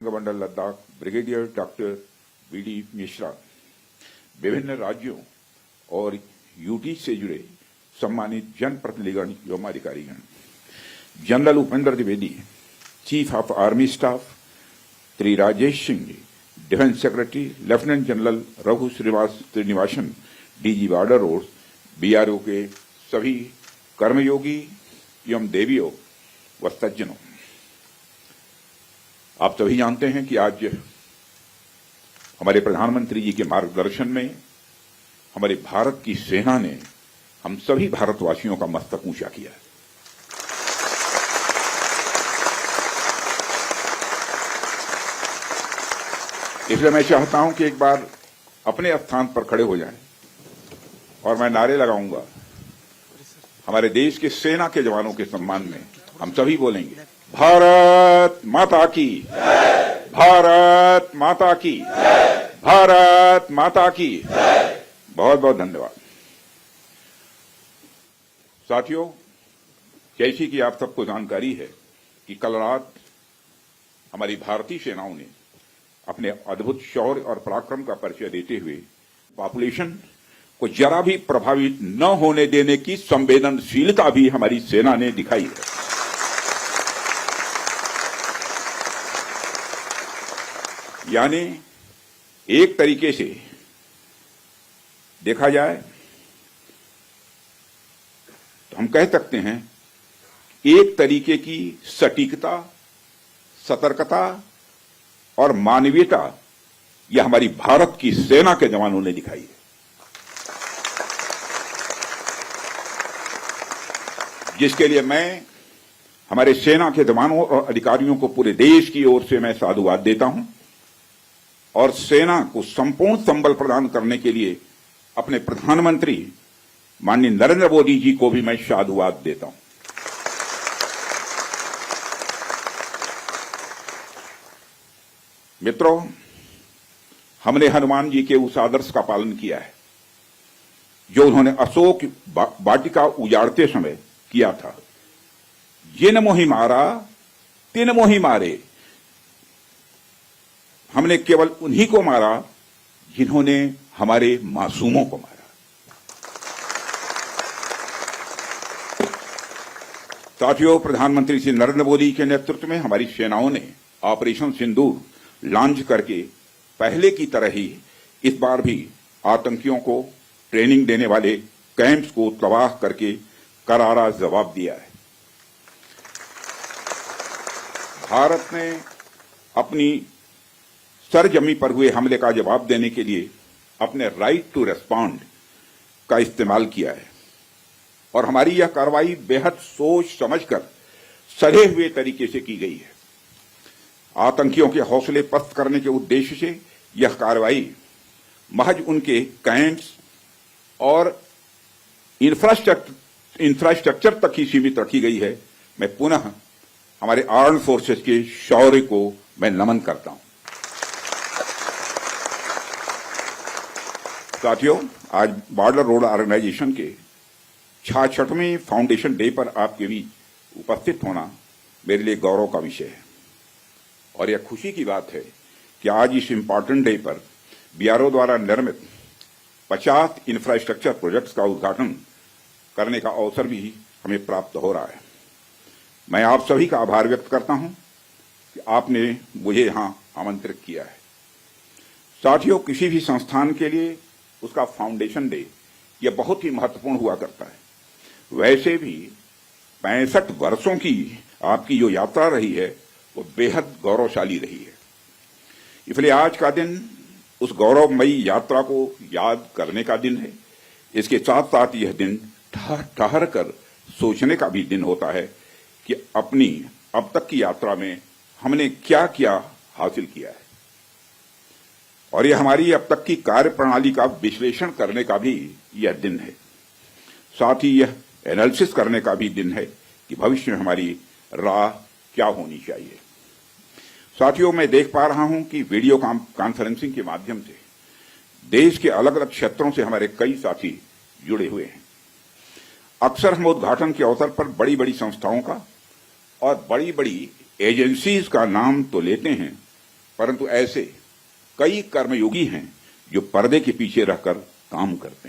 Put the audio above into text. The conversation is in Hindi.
मंडल Ladakh brigadier doctor VD Mishra, विभिन्न राज्यों और यूटी से जुड़े सम्मानित जनप्रतिनिधिगण एवं अधिकारीगण, general Upendra Dwivedi, chief of army staff, Shri Rajesh Singh ji, defence secretary, lieutenant general Raghu Srinivasan, DG border road, BRO के सभी कर्मयोगी एवं देवियों व सज्जनों, आप सभी जानते हैं कि आज हमारे प्रधानमंत्री जी के मार्गदर्शन में हमारे भारत की सेना ने हम सभी भारतवासियों का मस्तक ऊंचा किया है। इसलिए मैं चाहता हूं कि एक बार अपने स्थान पर खड़े हो जाएं और मैं नारे लगाऊंगा। हमारे देश के सेना के जवानों के सम्मान में हम सभी बोलेंगे, भारत माता की, भारत माता की, भारत माता की। बहुत बहुत धन्यवाद। साथियों, जैसी कि आप सबको जानकारी है कि कल रात हमारी भारतीय सेनाओं ने अपने अद्भुत शौर्य और पराक्रम का परिचय देते हुए पॉपुलेशन को जरा भी प्रभावित न होने देने की संवेदनशीलता भी हमारी सेना ने दिखाई है। यानी एक तरीके से देखा जाए तो हम कह सकते हैं एक तरीके की सटीकता, सतर्कता और मानवीयता यह हमारी भारत की सेना के जवानों ने दिखाई है, जिसके लिए मैं हमारे सेना के जवानों और अधिकारियों को पूरे देश की ओर से मैं साधुवाद देता हूं और सेना को संपूर्ण संबल प्रदान करने के लिए अपने प्रधानमंत्री माननीय नरेंद्र मोदी जी को भी मैं साधुवाद देता हूं। मित्रों, हमने हनुमान जी के उस आदर्श का पालन किया है जो उन्होंने अशोक वाटिका उजाड़ते समय किया था, जिन मोहि मारा तिन मोहि मारे। हमने केवल उन्हीं को मारा जिन्होंने हमारे मासूमों को मारा। साथियों, प्रधानमंत्री श्री नरेंद्र मोदी के नेतृत्व में हमारी सेनाओं ने ऑपरेशन सिंदूर लॉन्च करके पहले की तरह ही इस बार भी आतंकियों को ट्रेनिंग देने वाले कैंप्स को तबाह करके करारा जवाब दिया है। भारत ने अपनी सरजमी पर हुए हमले का जवाब देने के लिए अपने राइट टू रेस्पॉन्ड का इस्तेमाल किया है और हमारी यह कार्रवाई बेहद सोच समझकर सधे हुए तरीके से की गई है। आतंकियों के हौसले पस्त करने के उद्देश्य से यह कार्रवाई महज उनके कैंप्स और इंफ्रास्ट्रक्चर तक ही सीमित रखी गई है। मैं पुनः हमारे आर्म फोर्सेस के शौर्य को मैं नमन करता हूं। साथियों, आज बॉर्डर रोड ऑर्गेनाइजेशन के 66वें फाउंडेशन डे पर आपके बीच उपस्थित होना मेरे लिए गौरव का विषय है और यह खुशी की बात है कि आज इस इम्पॉर्टेंट डे पर बीआरओ द्वारा निर्मित 50 इंफ्रास्ट्रक्चर प्रोजेक्ट्स का उद्घाटन करने का अवसर भी हमें प्राप्त हो रहा है। मैं आप सभी का आभार व्यक्त करता हूं कि आपने मुझे यहां आमंत्रित किया है। साथियों, किसी भी संस्थान के लिए उसका फाउंडेशन डे यह बहुत ही महत्वपूर्ण हुआ करता है। वैसे भी 65 वर्षों की आपकी जो यात्रा रही है वो बेहद गौरवशाली रही है। इसलिए आज का दिन उस गौरवमयी यात्रा को याद करने का दिन है। इसके साथ साथ यह दिन ठहर कर सोचने का भी दिन होता है कि अपनी अब तक की यात्रा में हमने क्या क्या हासिल किया है और यह हमारी अब तक की कार्य प्रणाली का विश्लेषण करने का भी यह दिन है। साथ ही यह एनालिसिस करने का भी दिन है कि भविष्य में हमारी राह क्या होनी चाहिए। साथियों, मैं देख पा रहा हूं कि वीडियो कॉन्फ्रेंसिंग के माध्यम से देश के अलग अलग क्षेत्रों से हमारे कई साथी जुड़े हुए हैं। अक्सर हम उद्घाटन के अवसर पर बड़ी बड़ी संस्थाओं का और बड़ी बड़ी एजेंसीज का नाम तो लेते हैं, परंतु ऐसे कई कर्मयोगी हैं जो पर्दे के पीछे रहकर काम करते हैं।